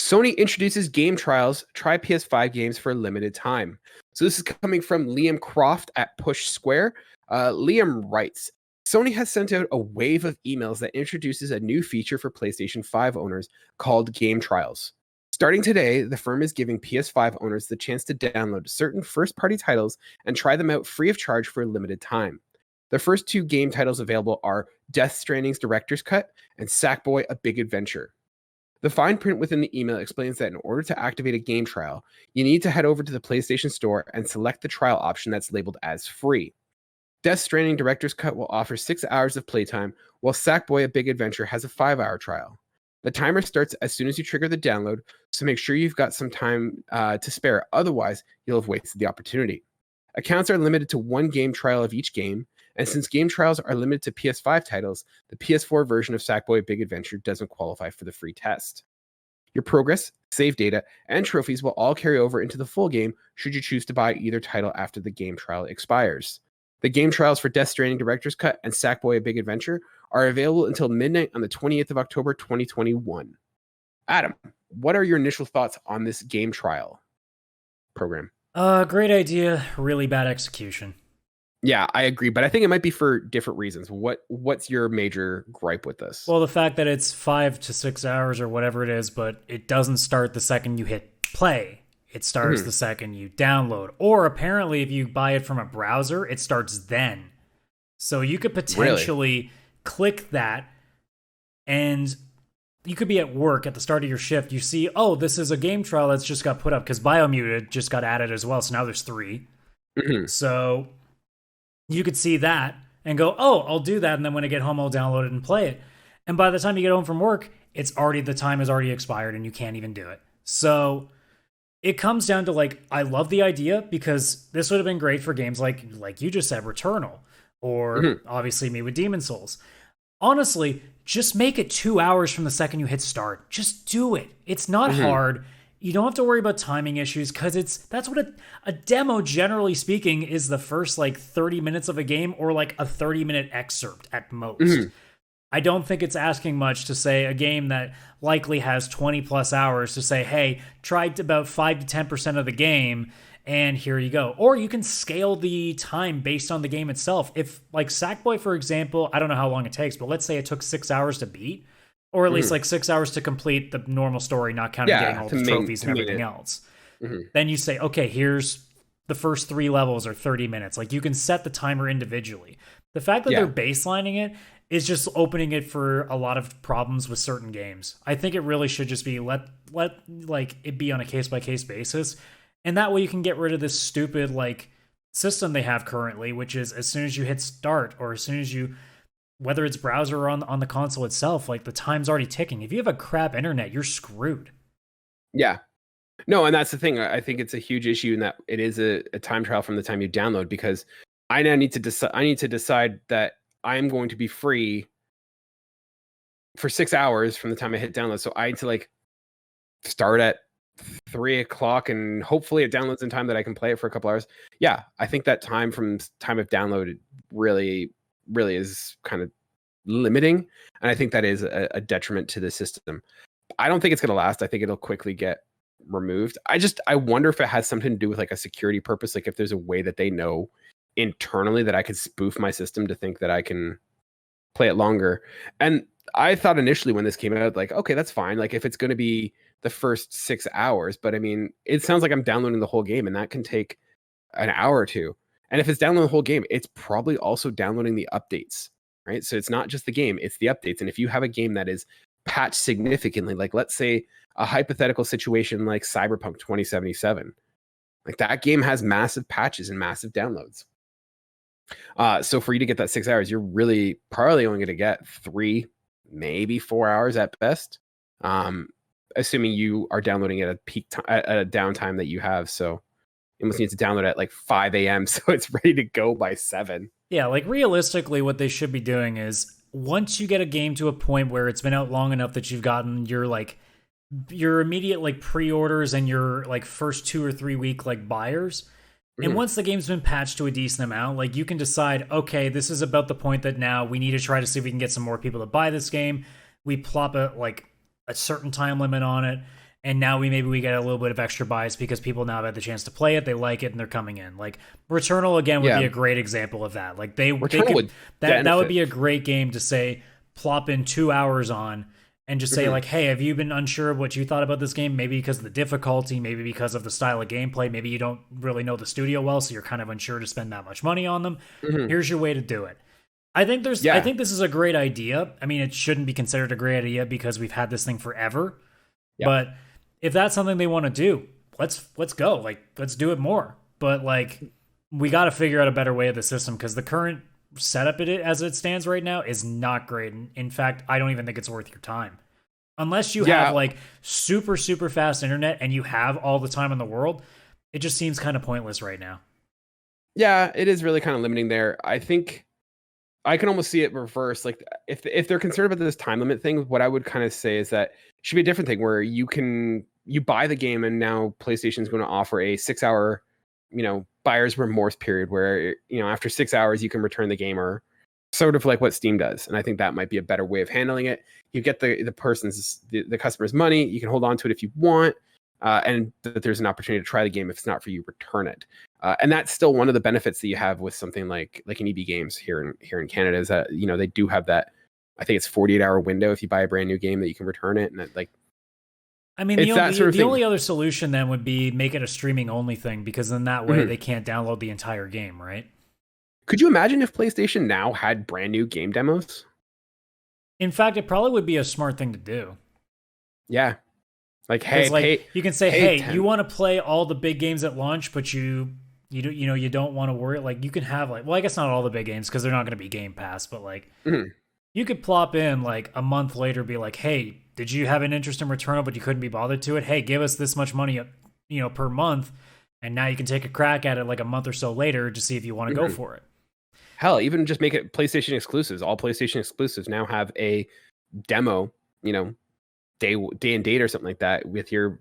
Sony introduces game trials. Try PS5 games for a limited time. So this is coming from Liam Croft at Push Square. Liam writes, Sony has sent out a wave of emails that introduces a new feature for PlayStation 5 owners called game trials. Starting today, the firm is giving PS5 owners the chance to download certain first-party titles and try them out free of charge for a limited time. The first two game titles available are Death Stranding's Director's Cut and Sackboy: A Big Adventure. The fine print within the email explains that in order to activate a game trial, you need to head over to the PlayStation Store and select the trial option that's labeled as free. Death Stranding Director's Cut will offer 6 hours of playtime, while Sackboy: A Big Adventure has a 5-hour trial. The timer starts as soon as you trigger the download, so make sure you've got some time to spare, otherwise you'll have wasted the opportunity. Accounts are limited to one game trial of each game, and since game trials are limited to PS5 titles, the PS4 version of Sackboy: Big Adventure doesn't qualify for the free test. Your progress, save data, and trophies will all carry over into the full game should you choose to buy either title after the game trial expires. The game trials for Death Stranding Director's Cut and Sackboy: A Big Adventure are available until midnight on the 28th of October, 2021. Adam, what are your initial thoughts on this game trial program? Great idea, really bad execution. Yeah, I agree, but I think it might be for different reasons. What's your major gripe with this? Well, the fact that it's 5 to 6 hours or whatever it is, but it doesn't start the second you hit play. It starts the second you download. Or apparently, if you buy it from a browser, it starts then. So you could potentially click that, and you could be at work at the start of your shift. You see, oh, this is a game trial that's just got put up, because Biomuted just got added as well, so now there's 3. So you could see that and go, oh, I'll do that, and then when I get home, I'll download it and play it. And by the time you get home from work, the time has already expired, and you can't even do it. So it comes down to, like, I love the idea, because this would have been great for games like you just said, Returnal, or obviously me with Demon Souls. Honestly, just make it 2 hours from the second you hit start. Just do it. It's not hard. You don't have to worry about timing issues, because that's what a demo, generally speaking, is the first, 30 minutes of a game, or a 30-minute excerpt at most. I don't think it's asking much to say a game that likely has 20 plus hours to say, hey, tried about 5 to 10% of the game, and here you go. Or you can scale the time based on the game itself. If, Sackboy, for example, I don't know how long it takes, but let's say it took 6 hours to beat, or at least 6 hours to complete the normal story, not counting getting all the trophies and everything else. Then you say, okay, here's the first 3 levels or 30 minutes. You can set the timer individually. The fact that they're baselining it is just opening it for a lot of problems with certain games. I think it really should just be let it be on a case-by-case basis. And that way you can get rid of this stupid system they have currently, which is as soon as you hit start, or as soon as you, whether it's browser or on the console itself, the time's already ticking. If you have a crap internet, you're screwed. Yeah. No, and that's the thing. I think it's a huge issue in that it is a time trial from the time you download, because I now need to decide that I'm going to be free for 6 hours from the time I hit download. So I need to start at 3 o'clock, and hopefully it downloads in time that I can play it for a couple hours. Yeah, I think that time from time of download really is kind of limiting, and I think that is a detriment to the system. I don't think it's going to last. I think it'll quickly get removed. I wonder if it has something to do with a security purpose, if there's a way that they know internally that I could spoof my system to think that I can play it longer. And I thought initially when this came out, okay, that's fine. If it's going to be the first 6 hours, but I mean, it sounds like I'm downloading the whole game, and that can take an hour or two. And if it's downloading the whole game, it's probably also downloading the updates, right? So it's not just the game, it's the updates. And if you have a game that is patched significantly, let's say a hypothetical situation like Cyberpunk 2077, that game has massive patches and massive downloads. So for you to get that 6 hours, you're really probably only going to get 3, maybe 4 hours at best, assuming you are downloading at a peak at a downtime that you have. So you must need to download at 5 a.m. so it's ready to go by 7. Yeah, realistically, what they should be doing is, once you get a game to a point where it's been out long enough that you've gotten your immediate pre-orders and your first 2 or 3 week buyers. And once the game's been patched to a decent amount, you can decide, okay, this is about the point that now we need to try to see if we can get some more people to buy this game. We plop a certain time limit on it, and now maybe we get a little bit of extra bias because people now have had the chance to play it, they like it, and they're coming in. Like Returnal again would be a great example of that. Like that would be a great game to say plop in 2 hours on and just say like, hey, have you been unsure of what you thought about this game? Maybe because of the difficulty, maybe because of the style of gameplay, maybe you don't really know the studio well, so you're kind of unsure to spend that much money on them. Here's your way to do it. I think I think this is a great idea. I mean, it shouldn't be considered a great idea because we've had this thing forever. Yeah. But if that's something they want to do, let's go. Like, let's do it more. But like, we got to figure out a better way of the system because the current setup as it stands right now is not great. In fact, I don't even think it's worth your time. Unless you have like super, super fast internet and you have all the time in the world, it just seems kind of pointless right now. Yeah, it is really kind of limiting there. I think I can almost see it reverse. Like if they're concerned about this time limit thing, what I would kind of say is that it should be a different thing where you buy the game and now PlayStation's going to offer a 6-hour, buyer's remorse period where, after 6 hours you can return the game, or sort of like what Steam does. And I think that might be a better way of handling it. You get the customer's money, you can hold on to it if you want, and that there's an opportunity to try the game. If it's not for you, return it. And that's still one of the benefits that you have with something like an EB Games here in Canada, is that they do have that. I think it's 48-hour window if you buy a brand new game that you can return it, and I mean, the only other solution then would be make it a streaming only thing, because then that way they can't download the entire game, right? Could you imagine if PlayStation Now had brand new game demos? In fact, it probably would be a smart thing to do. Yeah. Like, hey, you can say, hey, you want to play all the big games at launch, but you don't want to worry. Like, you can have well, I guess not all the big games because they're not going to be Game Pass, but you could plop in like a month later, be like, hey, did you have an interest in Returnal, but you couldn't be bothered to it? Hey, give us this much money, per month, and now you can take a crack at it like a month or so later to see if you want to go for it. Hell, even just make it PlayStation exclusives. All PlayStation exclusives now have a demo, day and date or something like that with your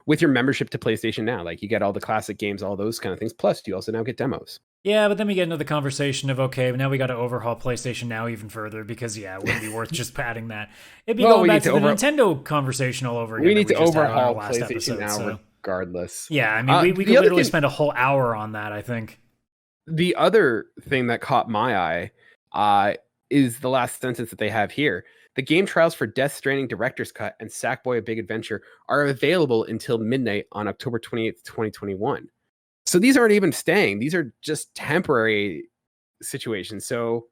membership to PlayStation Now. Like, you get all the classic games, all those kind of things. Plus, you also now get demos. Yeah, but then we get into the conversation of, okay, now we got to overhaul PlayStation Now even further, because it wouldn't be worth just padding that. It'd be going back to the Nintendo conversation all over again. We need to overhaul PlayStation Now regardless. Yeah, I mean, we could literally spend a whole hour on that, I think. The other thing that caught my eye is the last sentence that they have here. The game trials for Death Stranding Director's Cut and Sackboy: A Big Adventure are available until midnight on October 28th, 2021. So these aren't even staying. These are just temporary situations. So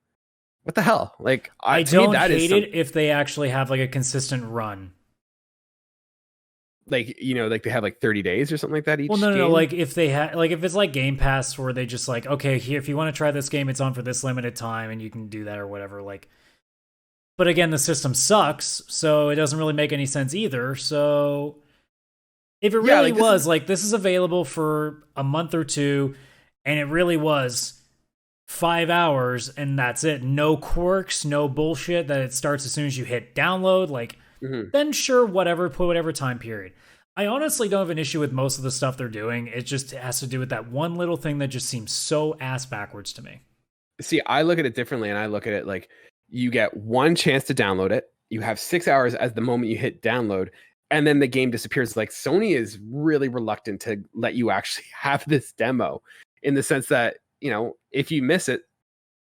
what the hell? Like, I don't hate it if they actually have like a consistent run. Like, like they have like 30 days or something like that each. Well, no. Like if they have, like if it's like Game Pass where they just like, okay, here, if you want to try this game, it's on for this limited time and you can do that or whatever. Like, but again, the system sucks, so it doesn't really make any sense either. So if it really was like this is available for a month or two, and it really was 5 hours and that's it, no quirks, no bullshit that it starts as soon as you hit download, like, then sure, whatever, put whatever time period. I honestly don't have an issue with most of the stuff they're doing. It just has to do with that one little thing that just seems so ass backwards to me. See, I look at it differently, and I look at it like you get one chance to download it. You have 6 hours as the moment you hit download, and then the game disappears. Like, Sony is really reluctant to let you actually have this demo, in the sense that, if you miss it,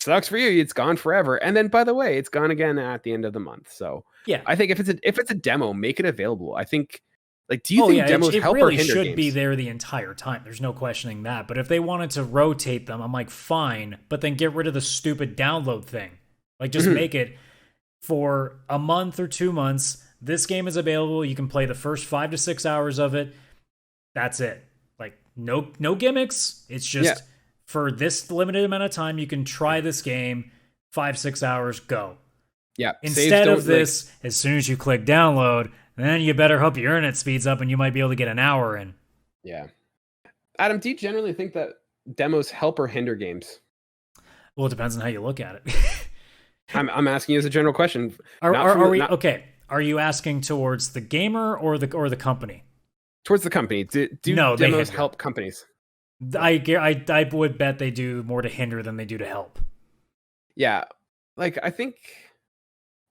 sucks for you. It's gone forever. And then, by the way, it's gone again at the end of the month. So yeah, I think if it's a demo, make it available. I think, like, do you think demos help or hinder games? It really should be there the entire time. There's no questioning that. But if they wanted to rotate them, I'm like, fine. But then get rid of the stupid download thing. Like, just make it for a month or 2 months. This game is available. You can play the first 5 to 6 hours of it. That's it. Like, no gimmicks. It's just for this limited amount of time, you can try this game. 5-6 hours, go. Yeah. Instead of this, as soon as you click download, then you better hope your internet speeds up and you might be able to get an hour in. Yeah. Adam, do you generally think that demos help or hinder games? Well, it depends on how you look at it. I'm asking you as a general question. Okay? Are you asking towards the gamer or the company? Towards the company. Do demos help companies? I would bet they do more to hinder than they do to help. Yeah, like I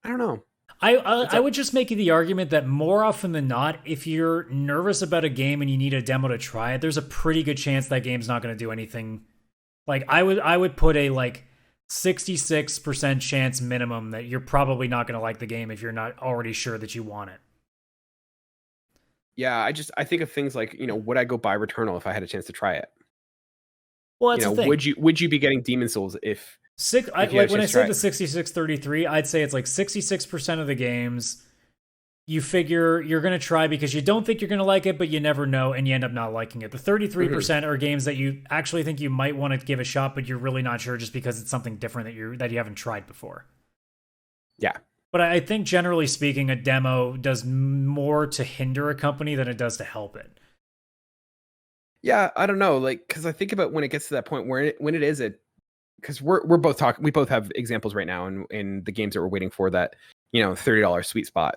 don't know. I would just make the argument that more often than not, if you're nervous about a game and you need a demo to try it, there's a pretty good chance that game's not going to do anything. Like I would put a like 66% chance minimum that you're probably not going to like the game if you're not already sure that you want it. Yeah, I think of things like, would I go buy Returnal if I had a chance to try it? Well, that's the thing. Would you be getting Demon Souls if when I say the 66-33, I'd say it's like 66% of the games you figure you're going to try because you don't think you're going to like it, but you never know, and you end up not liking it. The 33% are games that you actually think you might want to give a shot, but you're really not sure just because it's something different that you haven't tried before. Yeah. But I think generally speaking, a demo does more to hinder a company than it does to help it. Yeah, I don't know, because I think about when it gets to that point when it is because we're both talking, we both have examples right now in the games that we're waiting for that $30 sweet spot.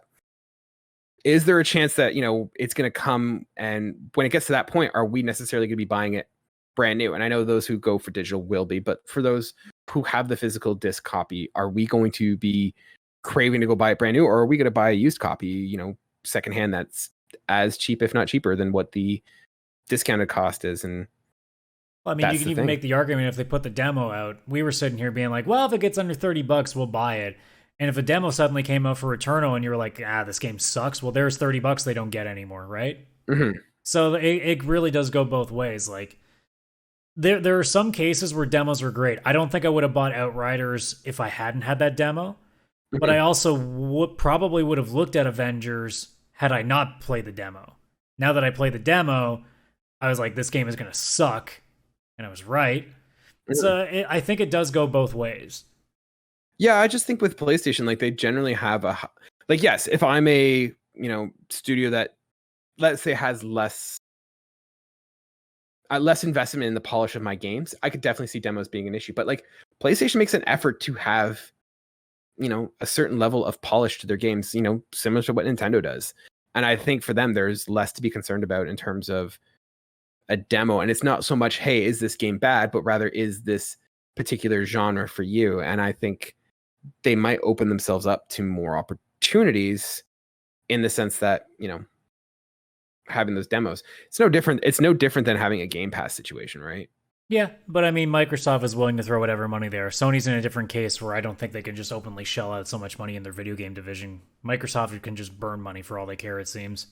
Is there a chance that it's going to come, and when it gets to that point, are we necessarily going to be buying it brand new? And I know those who go for digital will be, but for those who have the physical disc copy, are we going to be craving to go buy it brand new, or are we going to buy a used copy, secondhand that's as cheap, if not cheaper, than what the discounted cost is? And well, I mean, you can even make the argument if they put the demo out. We were sitting here being like, well, if it gets under $30, we'll buy it. And if a demo suddenly came out for Returnal and you were like, this game sucks, well, there's $30 they don't get anymore, right? Mm-hmm. So it really does go both ways. Like, there are some cases where demos were great. I don't think I would have bought Outriders if I hadn't had that demo. Mm-hmm. But I also probably would have looked at Avengers had I not played the demo. Now that I played the demo, I was like, this game is going to suck. And I was right. Mm-hmm. So I think it does go both ways. Yeah, I just think with PlayStation, they generally have yes, if I'm a, studio that, let's say, has less investment in the polish of my games, I could definitely see demos being an issue. But PlayStation makes an effort to have, a certain level of polish to their games, similar to what Nintendo does. And I think for them, there's less to be concerned about in terms of a demo. And it's not so much, hey, is this game bad? But rather, is this particular genre for you? And I think they might open themselves up to more opportunities in the sense that, having those demos, it's no different than having a Game Pass situation, right? Yeah, but I mean, Microsoft is willing to throw whatever money there. Sony's in a different case where I don't think they can just openly shell out so much money in their video game division. Microsoft can just burn money for all they care, it seems.